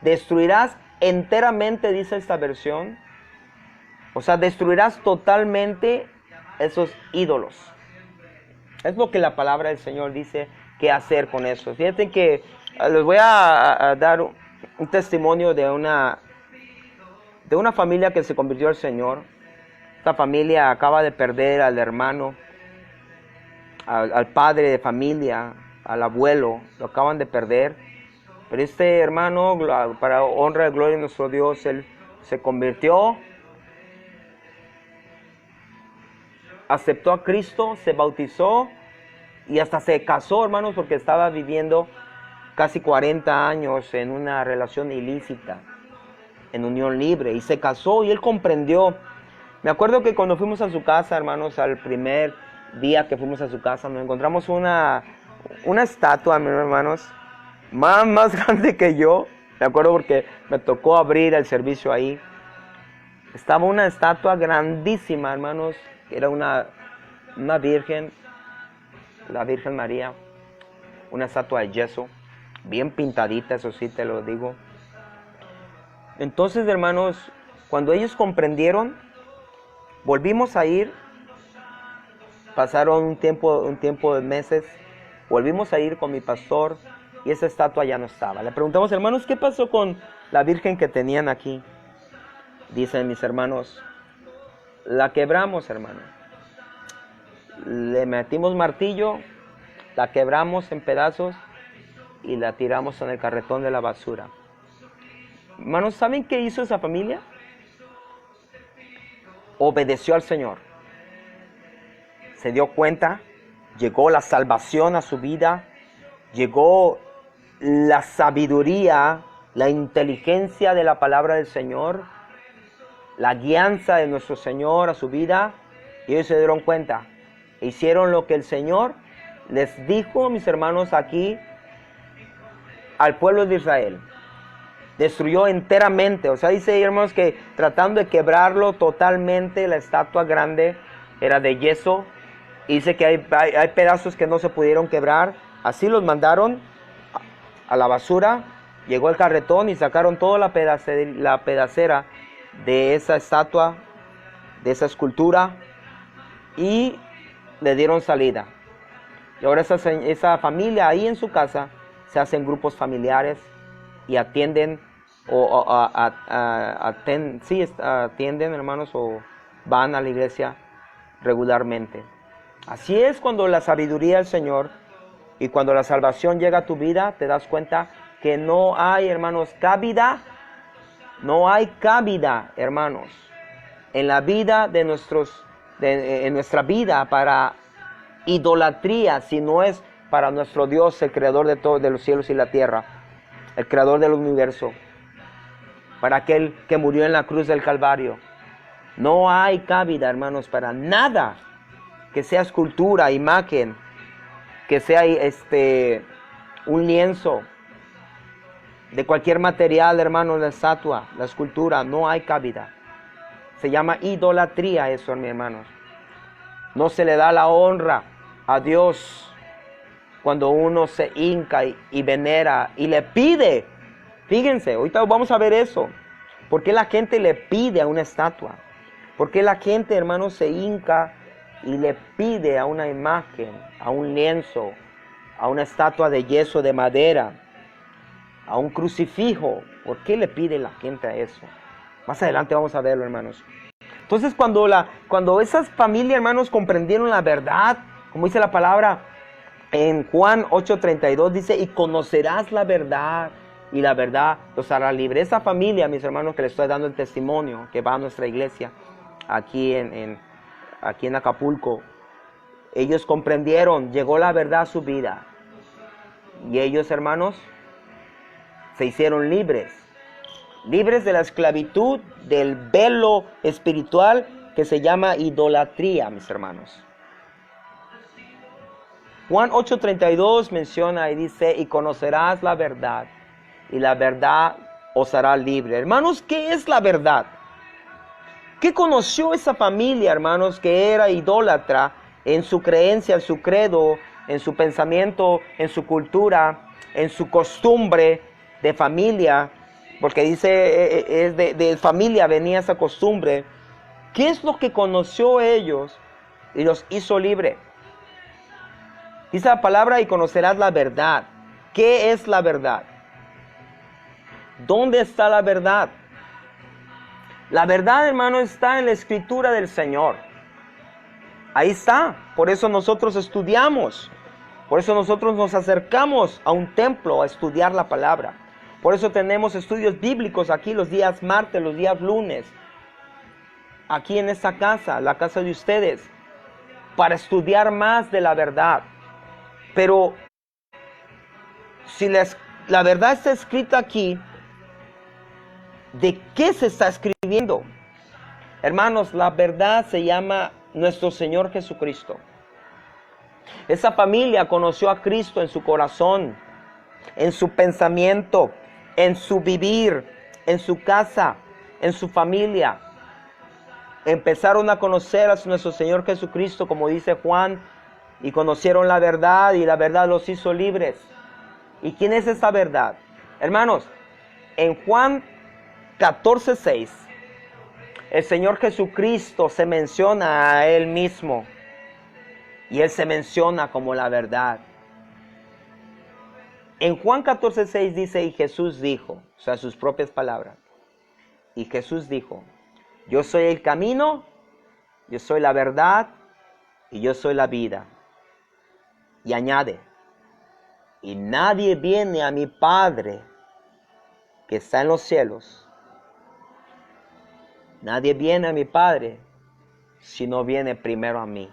destruirás enteramente, dice esta versión. O sea, destruirás totalmente esos ídolos. Es lo que la palabra del Señor dice que hacer con eso. Fíjense que les voy a dar un testimonio de una familia que se convirtió al Señor. Esta familia acaba de perder al hermano, al padre de familia, al abuelo, lo acaban de perder. Pero este hermano, para honra y gloria de nuestro Dios, él se convirtió, aceptó a Cristo, se bautizó y hasta se casó, hermanos, porque estaba viviendo casi 40 años en una relación ilícita, en unión libre, y se casó y él comprendió. Me acuerdo que cuando fuimos a su casa, hermanos, al primer día que fuimos a su casa, nos encontramos una estatua, hermanos, más grande que yo. Me acuerdo porque me tocó abrir el servicio ahí. Estaba una estatua grandísima, hermanos. Era una virgen, la Virgen María, una estatua de yeso, bien pintadita, eso sí te lo digo. Entonces, hermanos, cuando ellos comprendieron, volvimos a ir, pasaron un tiempo de meses, volvimos a ir con mi pastor y esa estatua ya no estaba. Le preguntamos, hermanos, ¿qué pasó con la Virgen que tenían aquí? Dicen mis hermanos, la quebramos, hermano. Le metimos martillo, la quebramos en pedazos y la tiramos en el carretón de la basura. Hermanos, ¿saben qué hizo esa familia? Obedeció al Señor. Se dio cuenta, llegó la salvación a su vida, llegó la sabiduría, la inteligencia de la palabra del Señor, la guianza de nuestro Señor a su vida, y ellos se dieron cuenta. Hicieron lo que el Señor les dijo, mis hermanos, aquí al pueblo de Israel. Destruyó enteramente, o sea, dice, hermanos, que tratando de quebrarlo totalmente, la estatua grande era de yeso. Dice que hay pedazos que no se pudieron quebrar, así los mandaron a la basura. Llegó el carretón y sacaron toda la pedacera de esa estatua, de esa escultura, y le dieron salida. Y ahora esa familia ahí en su casa se hacen grupos familiares y atienden, atienden, hermanos, o van a la iglesia regularmente. Así es cuando la sabiduría del Señor y cuando la salvación llega a tu vida, te das cuenta que no hay, hermanos, cabida, hermanos, en la vida de en nuestra vida para idolatría, si no es para nuestro Dios, el creador de todos, de los cielos y la tierra, el creador del universo, para aquel que murió en la cruz del Calvario. No hay cabida, hermanos, para nada que sea escultura, imagen, que sea un lienzo de cualquier material, hermanos, la estatua, la escultura. No hay cabida. Se llama idolatría eso, mis hermanos. No se le da la honra a Dios cuando uno se hinca y venera y le pide. Fíjense, ahorita vamos a ver eso. ¿Por qué la gente le pide a una estatua? ¿Por qué la gente, hermanos, se hinca y le pide a una imagen, a un lienzo, a una estatua de yeso, de madera, a un crucifijo? ¿Por qué le pide la gente a eso? Más adelante vamos a verlo, hermanos. Entonces, cuando esas familias, hermanos, comprendieron la verdad, como dice la palabra en Juan 8:32, dice, y conocerás la verdad, y la verdad los hará libre. Esa familia, mis hermanos, que les estoy dando el testimonio, que va a nuestra iglesia, aquí en Acapulco, ellos comprendieron, llegó la verdad a su vida, y ellos, hermanos, se hicieron libres de la esclavitud, del velo espiritual que se llama idolatría, mis hermanos. Juan 8:32 menciona y dice, y conocerás la verdad, y la verdad os hará libre. Hermanos, ¿qué es la verdad? ¿Qué conoció esa familia, hermanos, que era idólatra en su creencia, en su credo, en su pensamiento, en su cultura, en su costumbre de familia? Porque dice, es de familia venía esa costumbre. ¿Qué es lo que conoció ellos y los hizo libre? Dice la palabra, y conocerás la verdad. ¿Qué es la verdad? ¿Dónde está la verdad? La verdad, hermano, está en la escritura del Señor. Ahí está. Por eso nosotros estudiamos. Por eso nosotros nos acercamos a un templo a estudiar la palabra. Por eso tenemos estudios bíblicos aquí los días martes, los días lunes. Aquí en esta casa, la casa de ustedes. Para estudiar más de la verdad. Pero si la verdad está escrita aquí, ¿de qué se está escribiendo? Hermanos, la verdad se llama nuestro Señor Jesucristo. Esa familia conoció a Cristo en su corazón, en su pensamiento, en su vivir, en su casa, en su familia. Empezaron a conocer a nuestro Señor Jesucristo, como dice Juan, y conocieron la verdad, y la verdad los hizo libres. ¿Y quién es esa verdad? Hermanos, en Juan 14:6, el Señor Jesucristo se menciona a Él mismo, y Él se menciona como la verdad. En Juan 14:6 dice, y Jesús dijo, o sea, sus propias palabras, y Jesús dijo, yo soy el camino, yo soy la verdad, y yo soy la vida. Y añade, y nadie viene a mi Padre que está en los cielos. Nadie viene a mi Padre si no viene primero a mí.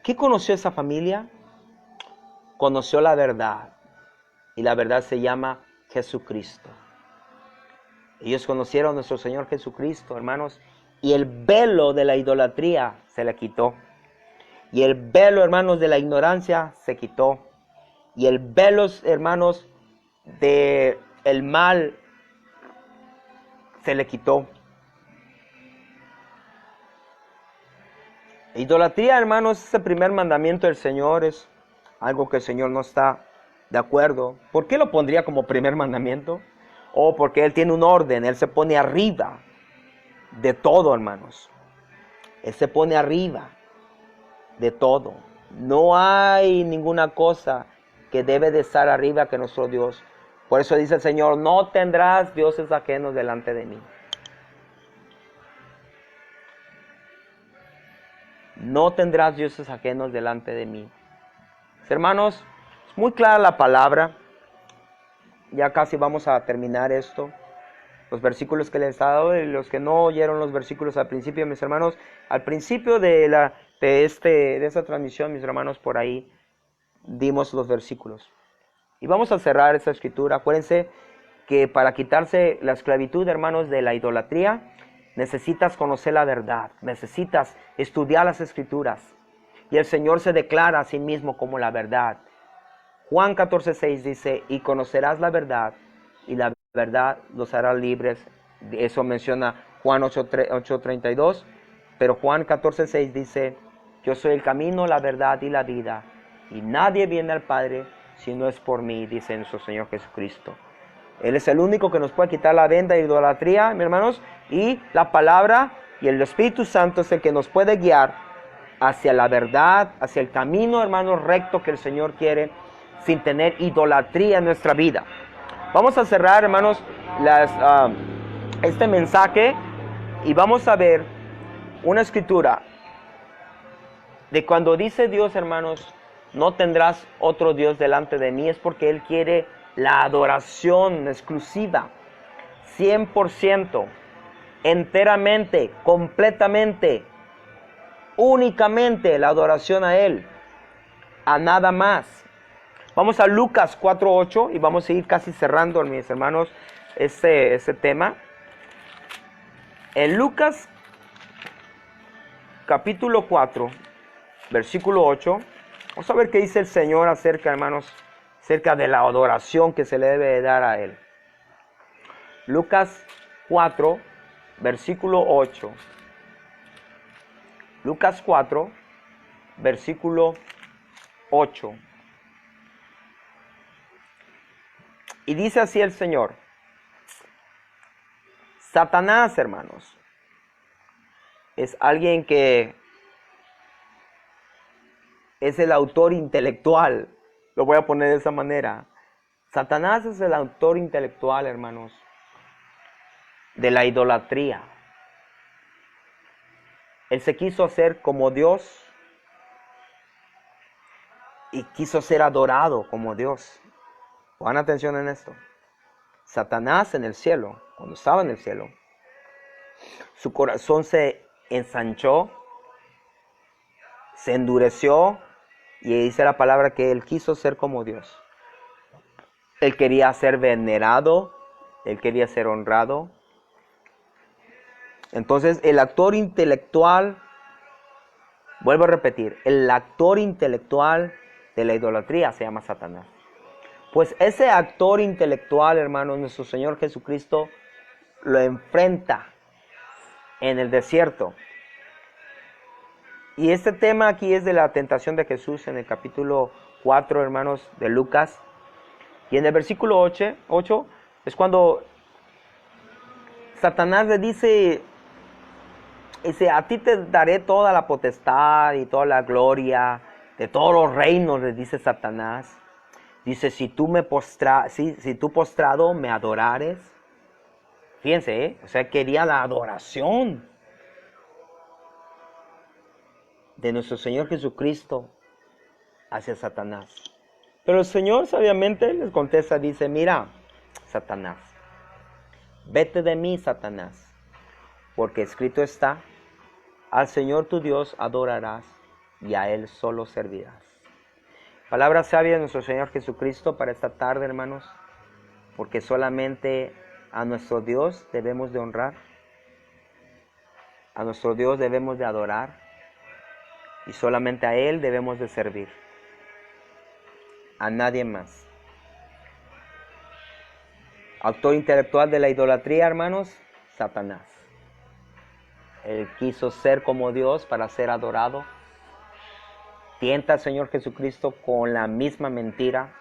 ¿Qué conoció esa familia? Conoció la verdad. Y la verdad se llama Jesucristo. Ellos conocieron a nuestro Señor Jesucristo, hermanos. Y el velo de la idolatría se le quitó. Y el velo, hermanos, de la ignorancia se quitó. Y el velo, hermanos, de el mal se le quitó. Idolatría, hermanos, es el primer mandamiento del Señor. Es algo que el Señor no está de acuerdo. ¿Por qué lo pondría como primer mandamiento? Oh, porque Él tiene un orden. Él se pone arriba de todo, hermanos. Él se pone arriba de todo. No hay ninguna cosa que debe de estar arriba que nuestro Dios. Por eso dice el Señor, no tendrás dioses ajenos delante de mí. No tendrás dioses ajenos delante de mí. Hermanos, es muy clara la palabra. Ya casi vamos a terminar esto. Los versículos que les he dado, y los que no oyeron los versículos al principio, mis hermanos, al principio de esta transmisión, mis hermanos, por ahí dimos los versículos. Y vamos a cerrar esta escritura. Acuérdense que para quitarse la esclavitud, hermanos, de la idolatría, necesitas conocer la verdad, necesitas estudiar las escrituras. Y el Señor se declara a sí mismo como la verdad. Juan 14:6 dice, y conocerás la verdad, y la verdad los hará libres. Eso menciona Juan 8:32, pero Juan 14:6 dice, yo soy el camino, la verdad y la vida, y nadie viene al Padre si no es por mí, dice nuestro Señor Jesucristo. Él es el único que nos puede quitar la venda de idolatría, mis hermanos, y la palabra y el Espíritu Santo es el que nos puede guiar hacia la verdad, hacia el camino, hermanos, recto que el Señor quiere, sin tener idolatría en nuestra vida. Vamos a cerrar, hermanos, este mensaje y vamos a ver una escritura de cuando dice Dios, hermanos, no tendrás otro Dios delante de mí, es porque Él quiere la adoración exclusiva, 100%, enteramente, completamente, únicamente la adoración a Él, a nada más. Vamos a Lucas 4:8 y vamos a ir casi cerrando, mis hermanos, ese tema. En Lucas capítulo 4, versículo 8, vamos a ver qué dice el Señor acerca, hermanos, acerca de la adoración que se le debe dar a Él. Lucas 4, versículo 8. Lucas 4, versículo 8. Y dice así el Señor. Satanás, hermanos, es alguien que es el autor intelectual. Lo voy a poner de esa manera. Satanás es el autor intelectual, hermanos, de la idolatría. Él se quiso hacer como Dios y quiso ser adorado como Dios. Pongan atención en esto. Satanás en el cielo, cuando estaba en el cielo, su corazón se ensanchó, se endureció y dice la palabra que él quiso ser como Dios. Él quería ser venerado, él quería ser honrado. Entonces el actor intelectual, vuelvo a repetir, el actor intelectual de la idolatría se llama Satanás. Pues ese actor intelectual, hermanos, nuestro Señor Jesucristo lo enfrenta en el desierto. Y este tema aquí es de la tentación de Jesús en el capítulo 4, hermanos, de Lucas. Y en el versículo 8 es cuando Satanás le dice, a ti te daré toda la potestad y toda la gloria de todos los reinos, le dice Satanás. Dice, si tú postrado me adorares. Fíjense, o sea, quería la adoración de nuestro Señor Jesucristo hacia Satanás. Pero el Señor sabiamente les contesta, dice, mira, Satanás, vete de mí, Satanás, porque escrito está, al Señor tu Dios adorarás y a Él solo servirás. Palabra sabia de nuestro Señor Jesucristo para esta tarde, hermanos, porque solamente a nuestro Dios debemos de honrar, a nuestro Dios debemos de adorar y solamente a Él debemos de servir, a nadie más. Autor intelectual de la idolatría, hermanos, Satanás. Él quiso ser como Dios para ser adorado. Tienta al Señor Jesucristo con la misma mentira.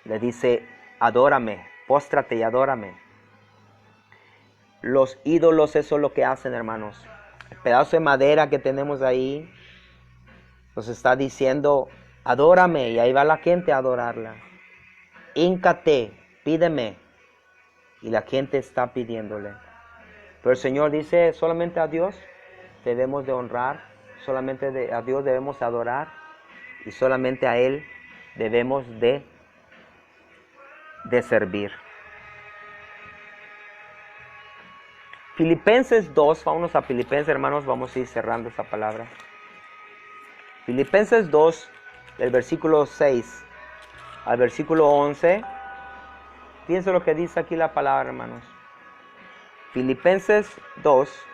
Le dice, adórame, póstrate y adórame. Los ídolos, eso es lo que hacen, hermanos. El pedazo de madera que tenemos ahí nos está diciendo, adórame, y ahí va la gente a adorarla. Híncate, pídeme, y la gente está pidiéndole. Pero el Señor dice, solamente a Dios debemos de honrar, solamente a Dios debemos adorar y solamente a Él debemos de servir. Filipenses 2, vámonos a Filipenses, hermanos, vamos a ir cerrando esa palabra. Filipenses 2, del versículo 6 al versículo 11. Fíjense lo que dice aquí la palabra, hermanos. Filipenses 2,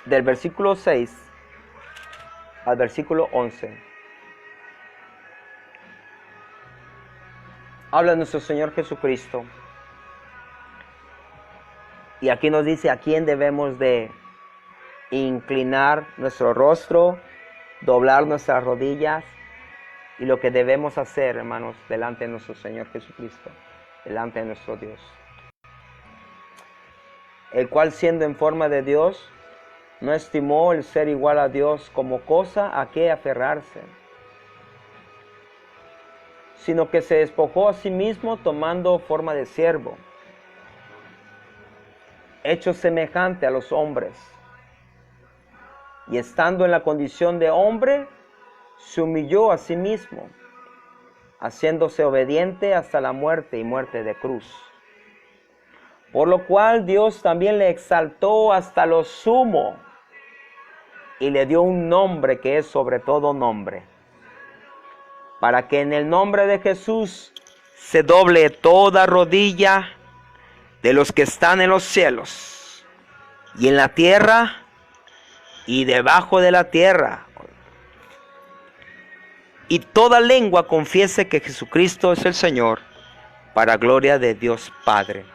del versículo 6 al versículo 11. Habla nuestro Señor Jesucristo. Y aquí nos dice a quién debemos de inclinar nuestro rostro, doblar nuestras rodillas y lo que debemos hacer, hermanos, delante de nuestro Señor Jesucristo, delante de nuestro Dios. El cual, siendo en forma de Dios, no estimó el ser igual a Dios como cosa a que aferrarse, sino que se despojó a sí mismo tomando forma de siervo, hecho semejante a los hombres, y estando en la condición de hombre, se humilló a sí mismo, haciéndose obediente hasta la muerte y muerte de cruz. Por lo cual Dios también le exaltó hasta lo sumo y le dio un nombre que es sobre todo nombre, para que en el nombre de Jesús se doble toda rodilla de los que están en los cielos y en la tierra y debajo de la tierra, y toda lengua confiese que Jesucristo es el Señor, para gloria de Dios Padre.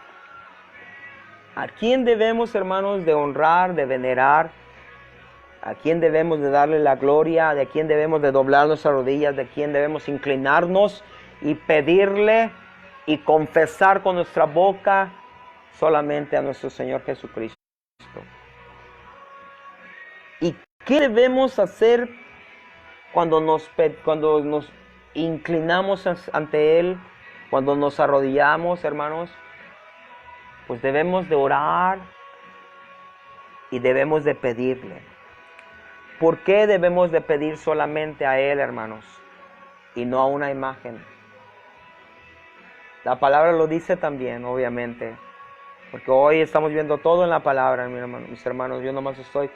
¿A quién debemos, hermanos, de honrar, de venerar? ¿A quién debemos de darle la gloria? ¿De quién debemos de doblar nuestras rodillas? ¿De quién debemos inclinarnos y pedirle y confesar con nuestra boca? Solamente a nuestro Señor Jesucristo. ¿Y qué debemos hacer cuando nos inclinamos ante Él? Cuando nos arrodillamos, hermanos, pues debemos de orar y debemos de pedirle. ¿Por qué debemos de pedir solamente a Él, hermanos, y no a una imagen? La palabra lo dice también, obviamente, porque hoy estamos viendo todo en la palabra, mis hermanos. Yo nomás estoy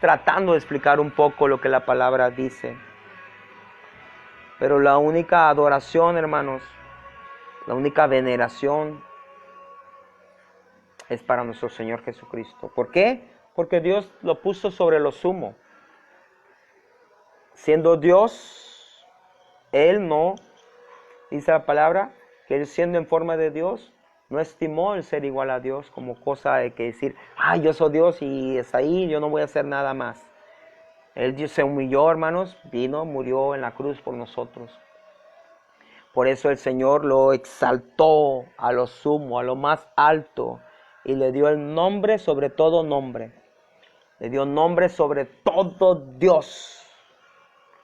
tratando de explicar un poco lo que la palabra dice. Pero la única adoración, hermanos, la única veneración es para nuestro Señor Jesucristo. ¿Por qué? Porque Dios lo puso sobre lo sumo. Siendo Dios, Él no, dice la palabra, que Él siendo en forma de Dios, no estimó el ser igual a Dios como cosa de que decir, yo soy Dios y es ahí, yo no voy a hacer nada más. Él se humilló, hermanos, vino, murió en la cruz por nosotros. Por eso el Señor lo exaltó a lo sumo, a lo más alto, y le dio el nombre sobre todo nombre. Le dio nombre sobre todo Dios.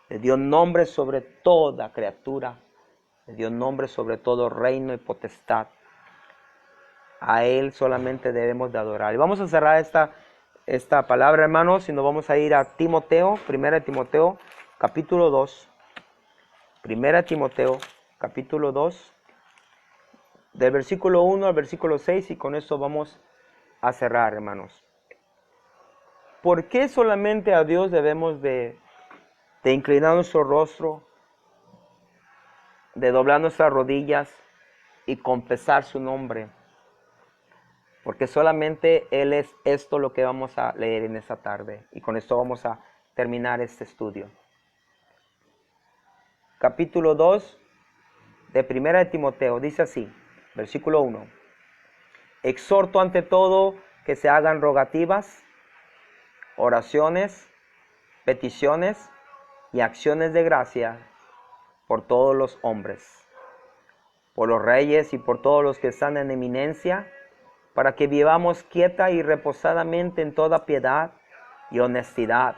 Le dio nombre sobre toda criatura. Le dio nombre sobre todo reino y potestad. A Él solamente debemos de adorar. Y vamos a cerrar esta palabra, hermanos, y nos vamos a ir a Timoteo, 1 Timoteo, capítulo 2. 1 Timoteo, capítulo 2, del versículo 1 al versículo 6, y con esto vamos a cerrar, hermanos. ¿Por qué solamente a Dios debemos de inclinar nuestro rostro, de doblar nuestras rodillas y confesar su nombre? Porque solamente Él es esto lo que vamos a leer en esta tarde. Y con esto vamos a terminar este estudio. Capítulo 2 de 1 Timoteo, dice así, versículo 1. Exhorto ante todo que se hagan rogativas, oraciones, peticiones y acciones de gracia por todos los hombres, por los reyes y por todos los que están en eminencia, para que vivamos quieta y reposadamente en toda piedad y honestidad,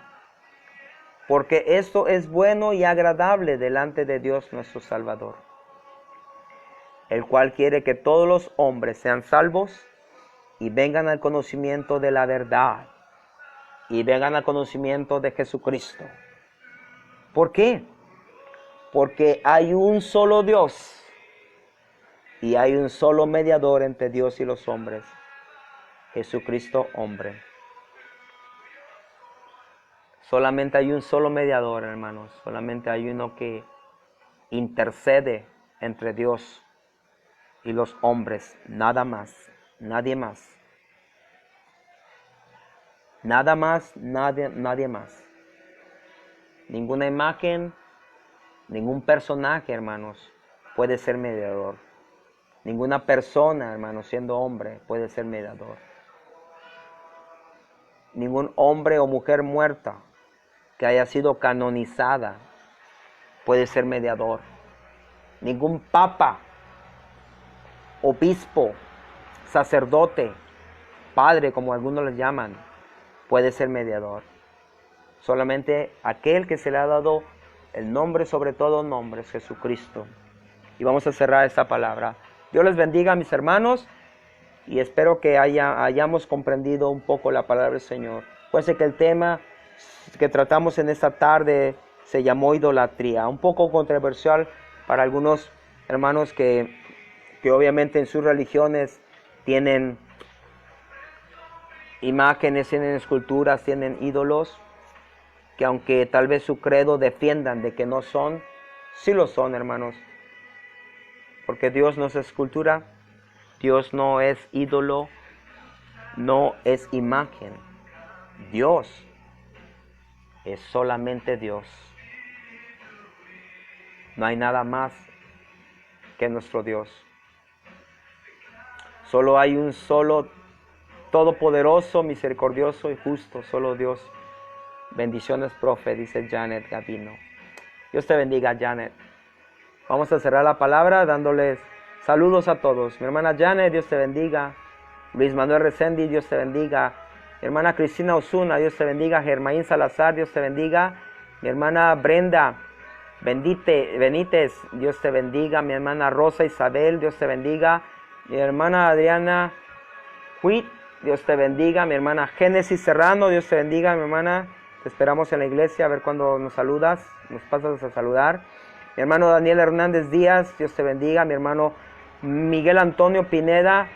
porque esto es bueno y agradable delante de Dios nuestro Salvador, el cual quiere que todos los hombres sean salvos y vengan al conocimiento de la verdad y vengan al conocimiento de Jesucristo. ¿Por qué? Porque hay un solo Dios y hay un solo mediador entre Dios y los hombres, Jesucristo hombre. Solamente hay un solo mediador, hermanos. Solamente hay uno que intercede entre Dios y los hombres. Nada más, nadie más. Nada más, nadie más. Ninguna imagen, ningún personaje, hermanos, puede ser mediador. Ninguna persona, hermanos, siendo hombre, puede ser mediador. Ningún hombre o mujer muerta que haya sido canonizada puede ser mediador. Ningún papa, obispo, sacerdote, padre, como algunos les llaman, puede ser mediador. Solamente aquel que se le ha dado el nombre sobre todo nombres, Jesucristo. Y vamos a cerrar esta palabra. Dios les bendiga, mis hermanos, y espero que hayamos comprendido un poco la palabra del Señor. Puede ser que el tema que tratamos en esta tarde se llamó idolatría, un poco controversial para algunos hermanos que obviamente en sus religiones tienen imágenes, tienen esculturas, tienen ídolos, que aunque tal vez su credo defiendan de que no son, sí lo son, hermanos, porque Dios no es escultura, Dios no es ídolo, no es imagen. Dios es solamente Dios. No hay nada más que nuestro Dios. Solo hay un solo todopoderoso, misericordioso y justo, solo Dios. Bendiciones, profe, dice Janet Gavino. Dios te bendiga, Janet. Vamos a cerrar la palabra dándoles saludos a todos. Mi hermana Janet, Dios te bendiga. Luis Manuel Resendi, Dios te bendiga. Mi hermana Cristina Osuna, Dios te bendiga. Germaín Salazar, Dios te bendiga. Mi hermana Brenda Benítez, Dios te bendiga. Mi hermana Rosa Isabel, Dios te bendiga. Mi hermana Adriana Huit, Dios te bendiga. Mi hermana Génesis Serrano, Dios te bendiga. Mi hermana, te esperamos en la iglesia a ver cuando nos saludas, nos pasas a saludar. Mi hermano Daniel Hernández Díaz, Dios te bendiga. Mi hermano Miguel Antonio Pineda,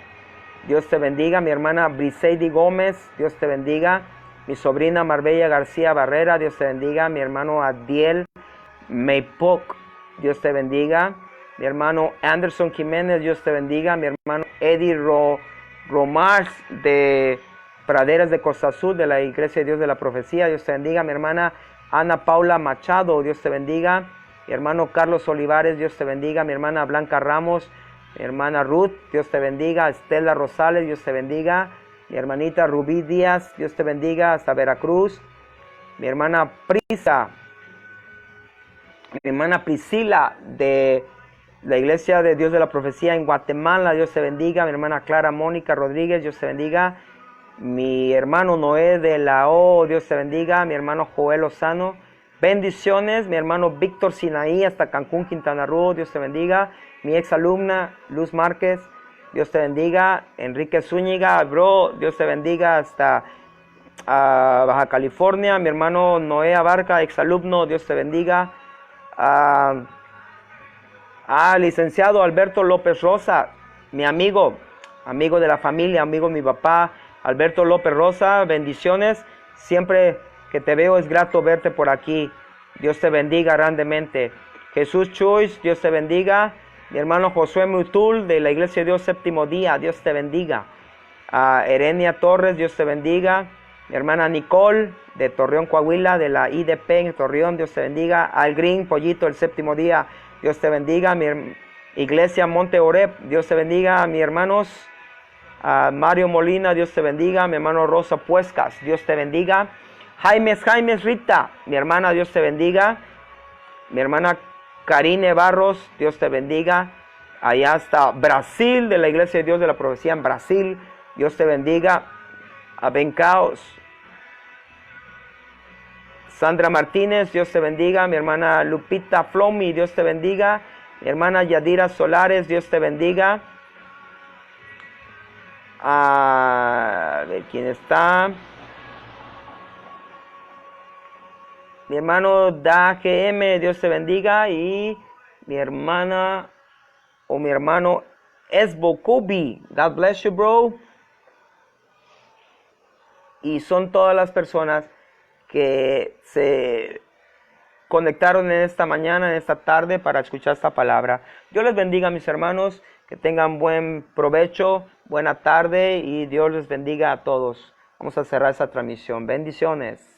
Dios te bendiga. Mi hermana Briseidi Gómez, Dios te bendiga. Mi sobrina Marbella García Barrera, Dios te bendiga. Mi hermano Adiel Meipoc, Dios te bendiga. Mi hermano Anderson Jiménez, Dios te bendiga. Mi hermano Eddie Romars de Praderas de Costa Azul, de la Iglesia de Dios de la Profecía, Dios te bendiga. Mi hermana Ana Paula Machado, Dios te bendiga. Mi hermano Carlos Olivares, Dios te bendiga. Mi hermana Blanca Ramos, mi hermana Ruth, Dios te bendiga. Estela Rosales, Dios te bendiga. Mi hermanita Rubí Díaz, Dios te bendiga hasta Veracruz. Mi hermana Priscila de la Iglesia de Dios de la Profecía en Guatemala, Dios te bendiga. Mi hermana Clara Mónica Rodríguez, Dios te bendiga. Mi hermano Noé de la O, Dios te bendiga. Mi hermano Joel Lozano, bendiciones. Mi hermano Víctor Sinaí hasta Cancún, Quintana Roo, Dios te bendiga. Mi ex alumna Luz Márquez, Dios te bendiga. Enrique Zúñiga, bro, Dios te bendiga hasta Baja California. Mi hermano Noé Abarca, ex alumno, Dios te bendiga. Licenciado Alberto López Rosa, mi amigo de la familia, amigo de mi papá, Alberto López Rosa, bendiciones. Siempre que te veo es grato verte por aquí. Dios te bendiga grandemente. Jesús Chuis, Dios te bendiga. Mi hermano Josué Mutul de la Iglesia de Dios Séptimo Día, Dios te bendiga. Erenia Torres, Dios te bendiga. Mi hermana Nicole de Torreón, Coahuila, de la IDP en Torreón, Dios te bendiga. Al Green Pollito, el Séptimo Día, Dios te bendiga. Mi Iglesia Monte Oreb, Dios te bendiga. Mi hermanos Mario Molina, Dios te bendiga. Mi hermano Rosa Puescas, Dios te bendiga. Jaime Rita, mi hermana, Dios te bendiga. Mi hermana Karine Barros, Dios te bendiga. Allá está Brasil, de la Iglesia de Dios de la Profecía en Brasil, Dios te bendiga. A Bencaos, Sandra Martínez, Dios te bendiga. Mi hermana Lupita Flomi, Dios te bendiga. Mi hermana Yadira Solares, Dios te bendiga. A ver quién está. Mi hermano DAGM, Dios te bendiga. Y mi hermana o mi hermano Esbo Kobe, God bless you, bro. Y son todas las personas que se conectaron en esta mañana, en esta tarde, para escuchar esta palabra. Dios les bendiga, mis hermanos, que tengan buen provecho, buena tarde, y Dios les bendiga a todos. Vamos a cerrar esta transmisión. Bendiciones.